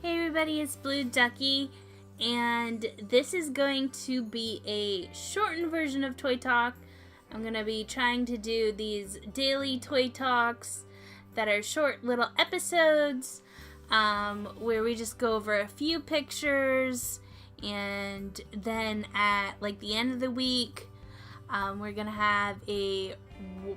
Hey everybody, it's Blue Ducky, and this is going to be a shortened version of Toy Talk. I'm going to be trying to do these daily Toy Talks that are short little episodes where we just go over a few pictures, and then at like the end of the week we're going to have a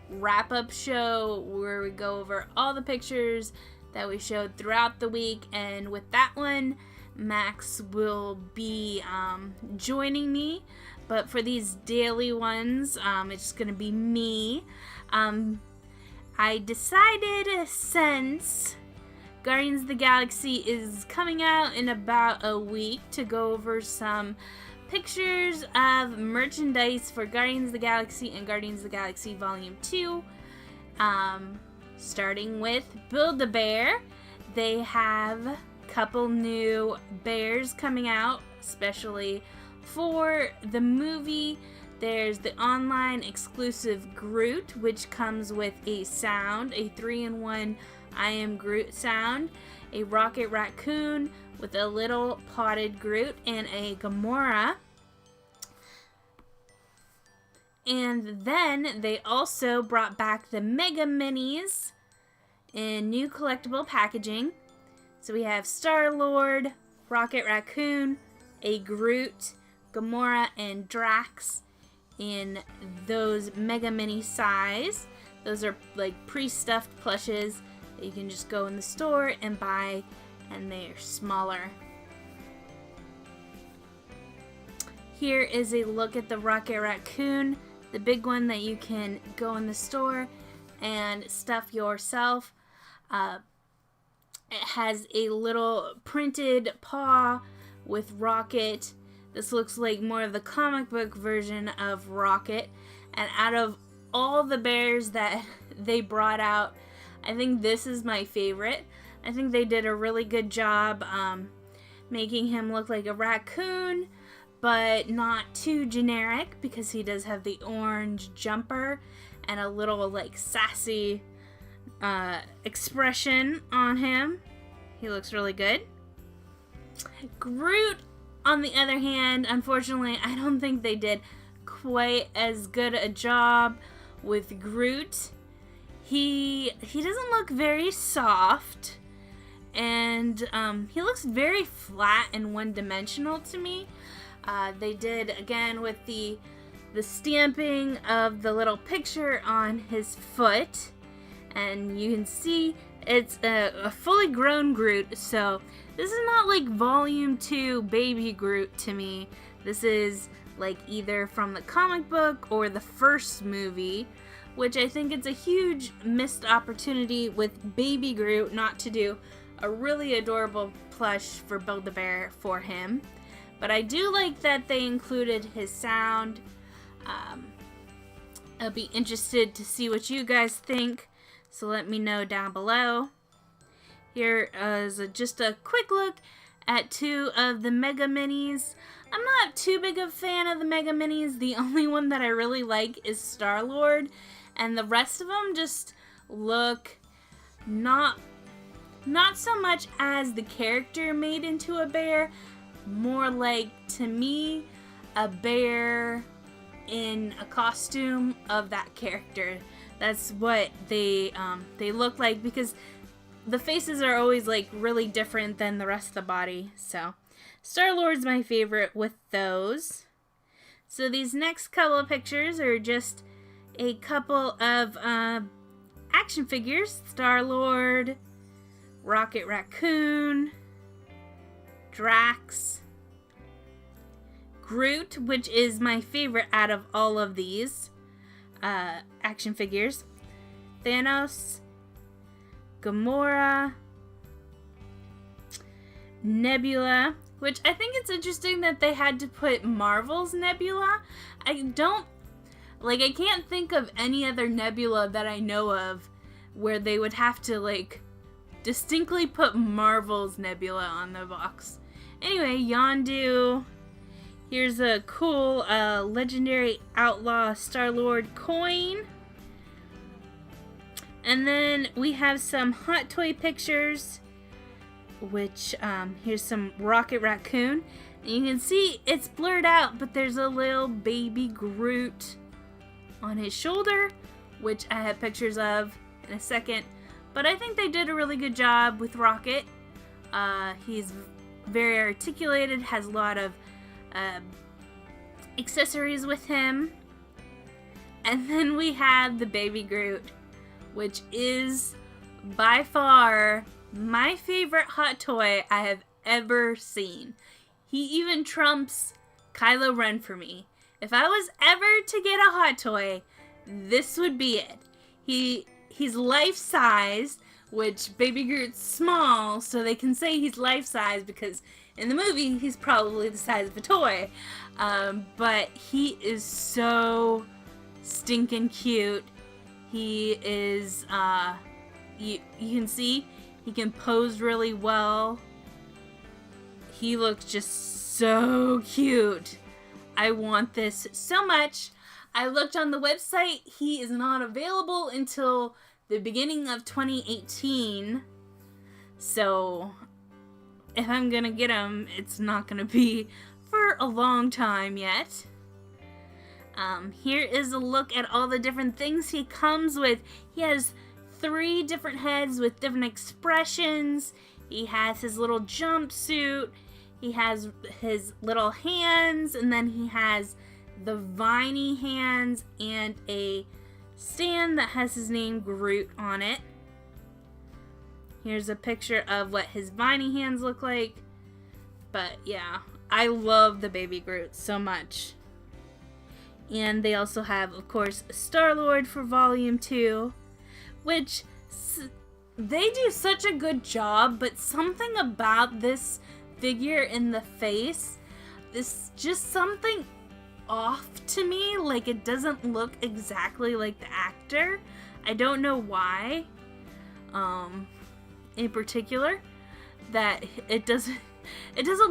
wrap-up show where we go over all the pictures that we showed throughout the week, and with that one, Max will be joining me, but for these daily ones, it's going to be me. I decided, since Guardians of the Galaxy is coming out in about a week, to go over some pictures of merchandise for Guardians of the Galaxy and Guardians of the Galaxy Volume 2. Starting with Build-A-Bear. They have a couple new bears coming out, especially for the movie. There's the online exclusive Groot, which comes with a sound, a 3-in-1 I Am Groot sound, a Rocket Raccoon with a little potted Groot, and a Gamora. And then they also brought back the Mega Minis in new collectible packaging. So we have Star-Lord, Rocket Raccoon, a Groot, Gamora, and Drax in those Mega Mini size. Those are like pre-stuffed plushes that you can just go in the store and buy, and they're smaller. Here is a look at the Rocket Raccoon, the big one that you can go in the store and stuff yourself. It has a little printed paw with Rocket. This looks like more of the comic book version of Rocket. And out of all the bears that they brought out, I think this is my favorite. I think they did a really good job making him look like a raccoon, but not too generic, because he does have the orange jumper and a little like sassy expression on him. He looks really good. Groot, on the other hand, unfortunately, I don't think they did quite as good a job with Groot. He doesn't look very soft, and he looks very flat and one-dimensional to me. They did, again, with the stamping of the little picture on his foot, and you can see it's a fully grown Groot. So this is not like Volume 2 baby Groot to me. This is like either from the comic book or the first movie, which I think it's a huge missed opportunity with baby Groot not to do a really adorable plush for Build-A-Bear for him. But I do like that they included his sound. I'll be interested to see what you guys think, so let me know down below. Here is just a quick look at two of the Mega Minis. I'm not too big of a fan of the Mega Minis. The only one that I really like is Star-Lord, and the rest of them just look not so much as the character made into a bear, more like, to me, a bear in a costume of that character. That's what they look like, because the faces are always like really different than the rest of the body. So Star-Lord's my favorite with those. So these next couple of pictures are just a couple of action figures. Star-Lord, Rocket Raccoon, Drax, Groot, which is my favorite out of all of these action figures, Thanos, Gamora, Nebula, which I think it's interesting that they had to put Marvel's Nebula. I can't think of any other Nebula that I know of where they would have to like distinctly put Marvel's Nebula on the box. Anyway, Yondu. Here's a cool legendary outlaw Star-Lord coin. And then we have some Hot Toy pictures which here's some Rocket Raccoon. And you can see it's blurred out, but there's a little baby Groot on his shoulder, which I have pictures of in a second. But I think they did a really good job with Rocket. He's very articulated, has a lot of accessories with him. And then we have the baby Groot, which is by far my favorite hot toy I have ever seen. He even trumps Kylo Ren for me. If I was ever to get a hot toy, this would be it. He's life-size, which Baby Groot's small, so they can say he's life-size because in the movie he's probably the size of a toy. But he is so stinking cute. He is, you can see he can pose really well. He looks just so cute. I want this so much. I looked on the website. He is not available until the beginning of 2018. So if I'm gonna get him, it's not gonna be for a long time yet. Here is a look at all the different things he comes with. He has 3 different heads with different expressions. He has his little jumpsuit. He has his little hands, and then he has the viney hands and a stand that has his name Groot on it. Here's a picture of what his viney hands look like. But yeah, I love the baby Groot so much. And they also have, of course, Star-Lord for Volume 2, which they do such a good job, but something about this figure in the face, this just something off to me. Like, it doesn't look exactly like the actor. I don't know why, in particular, that it doesn't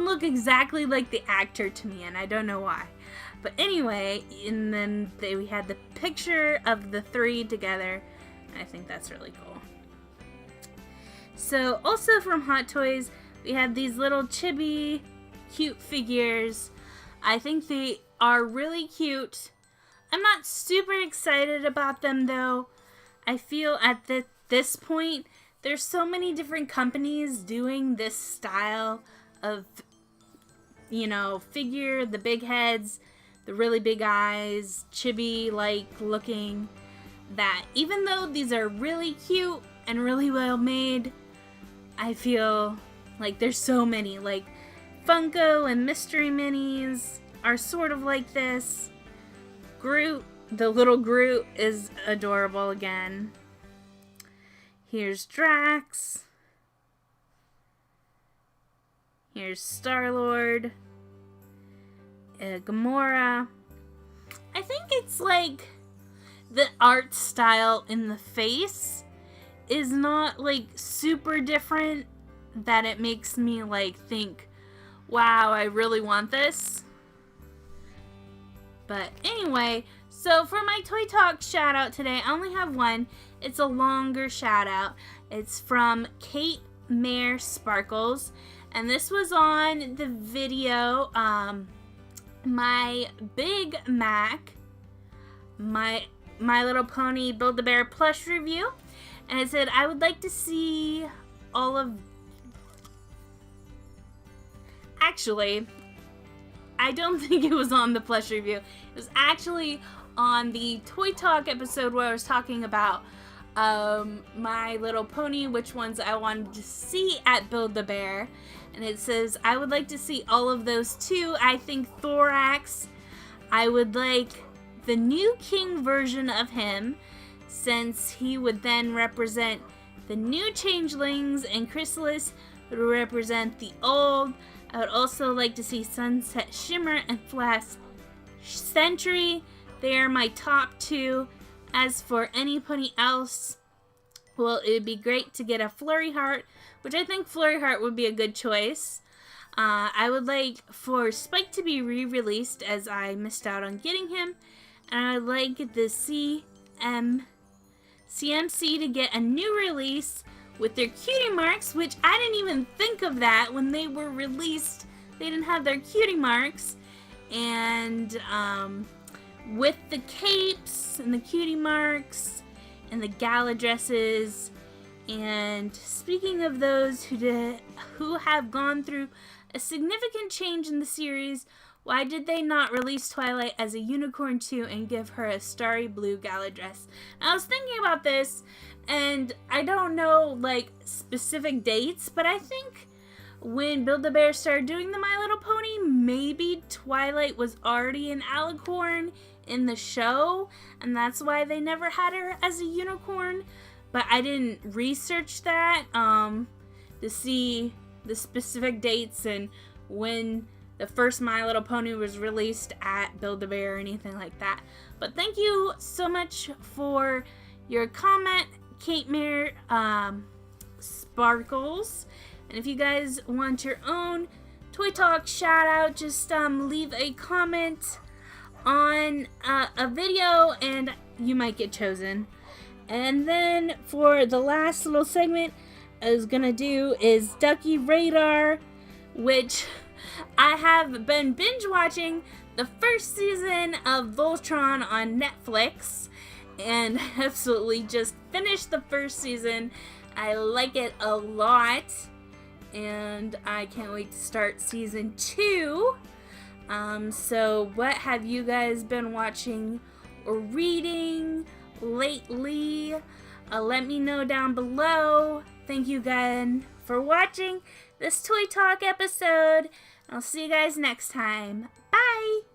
look exactly like the actor to me, and I don't know why. But anyway, and then we had the picture of the 3 together. I think that's really cool. So also from Hot Toys, we have these little chibi cute figures. I think they are really cute. I'm not super excited about them though. I feel at this point, there's so many different companies doing this style of, you know, figure, the big heads, the really big eyes, chibi-like looking, that even though these are really cute and really well made, I feel like there's so many. Like Funko and Mystery Minis are sort of like this. Groot, the little Groot, is adorable again. Here's Drax. Here's Star-Lord. Gamora. I think it's like the art style in the face is not like super different that it makes me like think, wow, I really want this. But anyway, so for my Toy Talk shout out today, I only have one. It's a longer shout out. It's from Kate Mare Sparkles, and this was on the video My Big Mac, My Little Pony Build-A-Bear plush review, and it said, I would like to see all of... Actually, I don't think it was on the plush review. It was actually on the Toy Talk episode where I was talking about My Little Pony, which ones I wanted to see at Build-A-Bear. And it says, I would like to see all of those too. I think Thorax, I would like the new King version of him, since he would then represent the new changelings, and Chrysalis would represent the old. I would also like to see Sunset Shimmer and Flash Sentry. They are my top 2. As for any pony else, well, it would be great to get a Flurry Heart, which I think Flurry Heart would be a good choice. I would like for Spike to be re-released, as I missed out on getting him. And I would like the CMC to get a new release with their cutie marks, which I didn't even think of that when they were released. They didn't have their cutie marks. And with the capes and the cutie marks and the gala dresses. And speaking of those who have gone through a significant change in the series, why did they not release Twilight as a unicorn too and give her a starry blue gala dress? I was thinking about this, and I don't know like specific dates, but I think when Build-A-Bear started doing the My Little Pony, maybe Twilight was already an alicorn in the show, and that's why they never had her as a unicorn. But I didn't research that to see the specific dates and when the first My Little Pony was released at Build-A-Bear or anything like that. But thank you so much for your comment, Kate Mare Sparkles. And if you guys want your own Toy Talk shout out, just leave a comment on a video and you might get chosen. And then for the last little segment I was gonna do is Ducky Radar, which I have been binge watching the first season of Voltron on Netflix and absolutely just finished the first season. I like it a lot and I can't wait to start season 2. So what have you guys been watching or reading lately? Let me know down below. Thank you again for watching this Toy Talk episode. I'll see you guys next time. Bye!